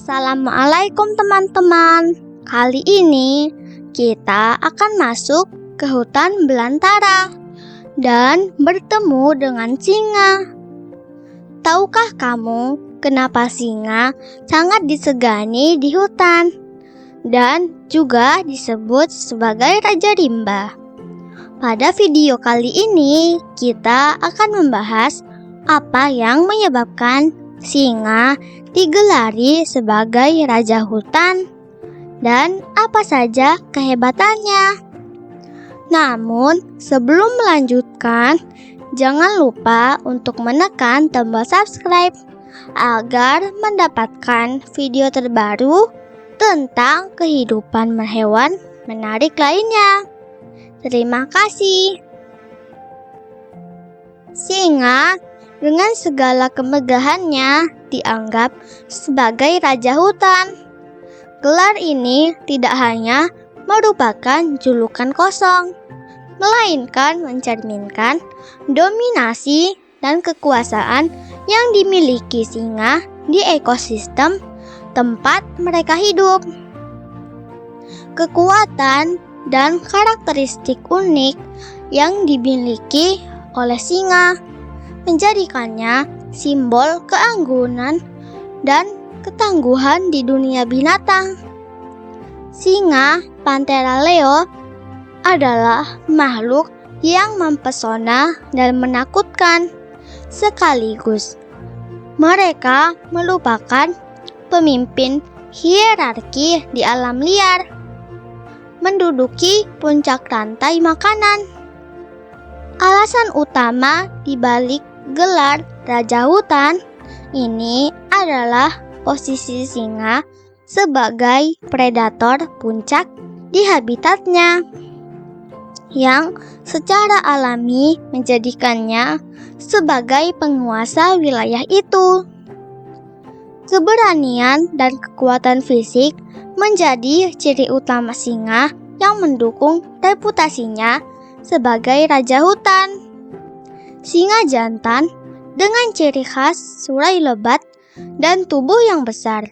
Assalamualaikum teman-teman. Kali ini kita akan masuk ke hutan belantara dan bertemu dengan singa. Tahukah kamu kenapa singa sangat disegani di hutan dan juga disebut sebagai Raja Rimba? Pada video kali ini kita akan membahas apa yang menyebabkan singa digelari sebagai raja hutan dan apa saja kehebatannya. Namun, sebelum melanjutkan, jangan lupa untuk menekan tombol subscribe agar mendapatkan video terbaru tentang kehidupan hewan menarik lainnya. Terima kasih. Singa dengan segala kemegahannya dianggap sebagai raja hutan. Gelar ini tidak hanya merupakan julukan kosong, melainkan mencerminkan dominasi dan kekuasaan yang dimiliki singa di ekosistem tempat mereka hidup. Kekuatan dan karakteristik unik yang dimiliki oleh singa menjadikannya simbol keanggunan dan ketangguhan di dunia binatang. Singa Panthera leo adalah makhluk yang mempesona dan menakutkan sekaligus. Mereka merupakan pemimpin hierarki di alam liar, menduduki puncak rantai makanan. Alasan utama di balik gelar Raja Hutan ini adalah posisi singa sebagai predator puncak di habitatnya, yang secara alami menjadikannya sebagai penguasa wilayah itu. Keberanian dan kekuatan fisik menjadi ciri utama singa yang mendukung reputasinya sebagai raja hutan. Singa jantan dengan ciri khas surai lebat dan tubuh yang besar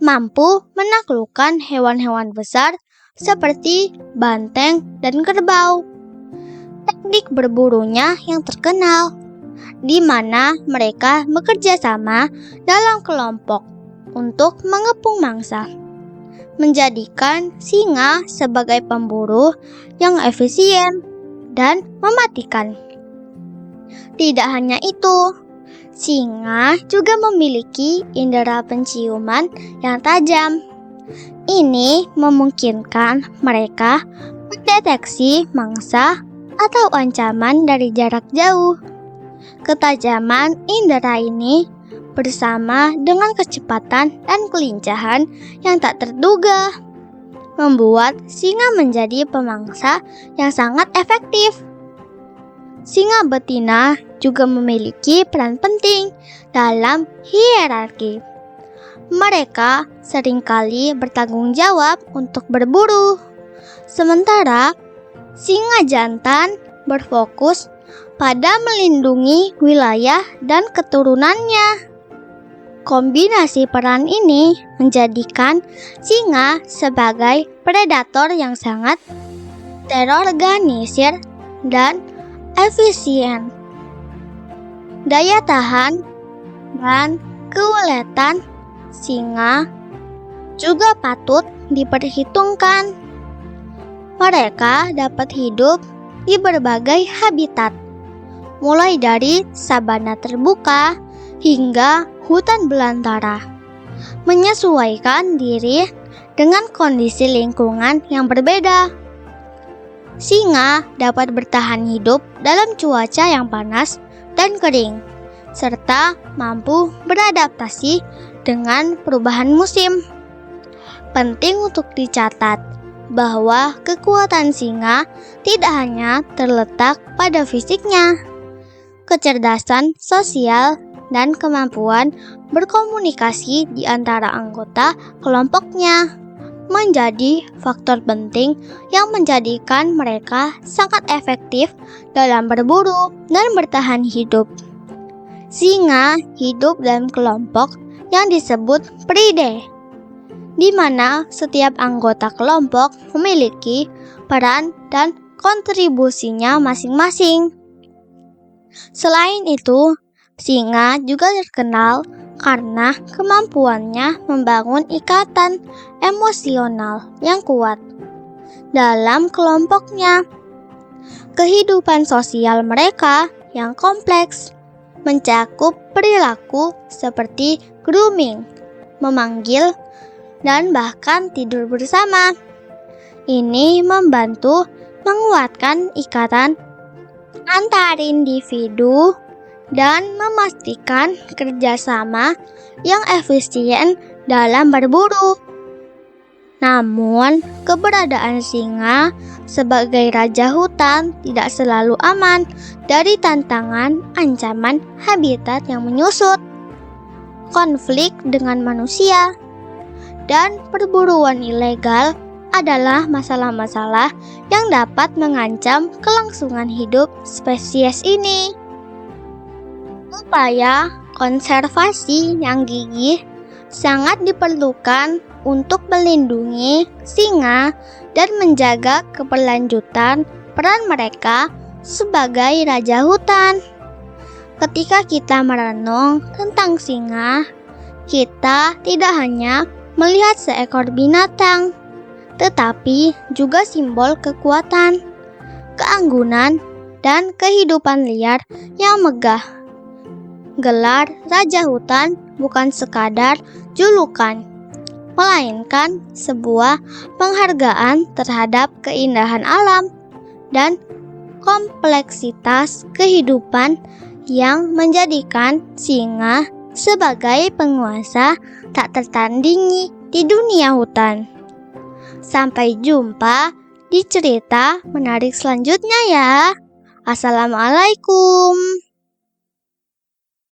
mampu menaklukkan hewan-hewan besar seperti banteng dan kerbau. Teknik berburunya yang terkenal, di mana mereka bekerja sama dalam kelompok untuk mengepung mangsa, menjadikan singa sebagai pemburu yang efisien dan mematikan. Tidak hanya itu, singa juga memiliki indera penciuman yang tajam. Ini memungkinkan mereka mendeteksi mangsa atau ancaman dari jarak jauh. Ketajaman indera ini bersama dengan kecepatan dan kelincahan yang tak terduga membuat singa menjadi pemangsa yang sangat efektif. Singa betina juga memiliki peran penting dalam hierarki. Mereka seringkali bertanggung jawab untuk berburu, sementara singa jantan berfokus pada melindungi wilayah dan keturunannya. Kombinasi peran ini menjadikan singa sebagai predator yang sangat terorganisir dan efisien. Daya tahan dan keuletan singa juga patut diperhitungkan. Mereka dapat hidup di berbagai habitat, mulai dari sabana terbuka hingga hutan belantara, menyesuaikan diri dengan kondisi lingkungan yang berbeda. Singa dapat bertahan hidup dalam cuaca yang panas dan kering, serta mampu beradaptasi dengan perubahan musim. Penting untuk dicatat bahwa kekuatan singa tidak hanya terletak pada fisiknya. Kecerdasan sosial dan kemampuan berkomunikasi di antara anggota kelompoknya menjadi faktor penting yang menjadikan mereka sangat efektif dalam berburu dan bertahan hidup. Singa hidup dalam kelompok yang disebut Pride, di mana setiap anggota kelompok memiliki peran dan kontribusinya masing-masing. Selain itu, singa juga terkenal karena kemampuannya membangun ikatan emosional yang kuat dalam kelompoknya. Kehidupan sosial mereka yang kompleks mencakup perilaku seperti grooming, memanggil, dan bahkan tidur bersama. Ini membantu menguatkan ikatan antar individu dan memastikan kerjasama yang efisien dalam berburu. Namun, keberadaan singa sebagai raja hutan tidak selalu aman dari tantangan ancaman habitat yang menyusut, konflik dengan manusia, dan perburuan ilegal adalah masalah-masalah yang dapat mengancam kelangsungan hidup spesies ini. Upaya konservasi yang gigih sangat diperlukan untuk melindungi singa dan menjaga keberlanjutan peran mereka sebagai raja hutan. Ketika kita merenung tentang singa, kita tidak hanya melihat seekor binatang, tetapi juga simbol kekuatan, keanggunan, dan kehidupan liar yang megah. Gelar Raja Hutan bukan sekadar julukan, melainkan sebuah penghargaan terhadap keindahan alam dan kompleksitas kehidupan yang menjadikan singa sebagai penguasa tak tertandingi di dunia hutan. Sampai jumpa di cerita menarik selanjutnya ya. Assalamualaikum.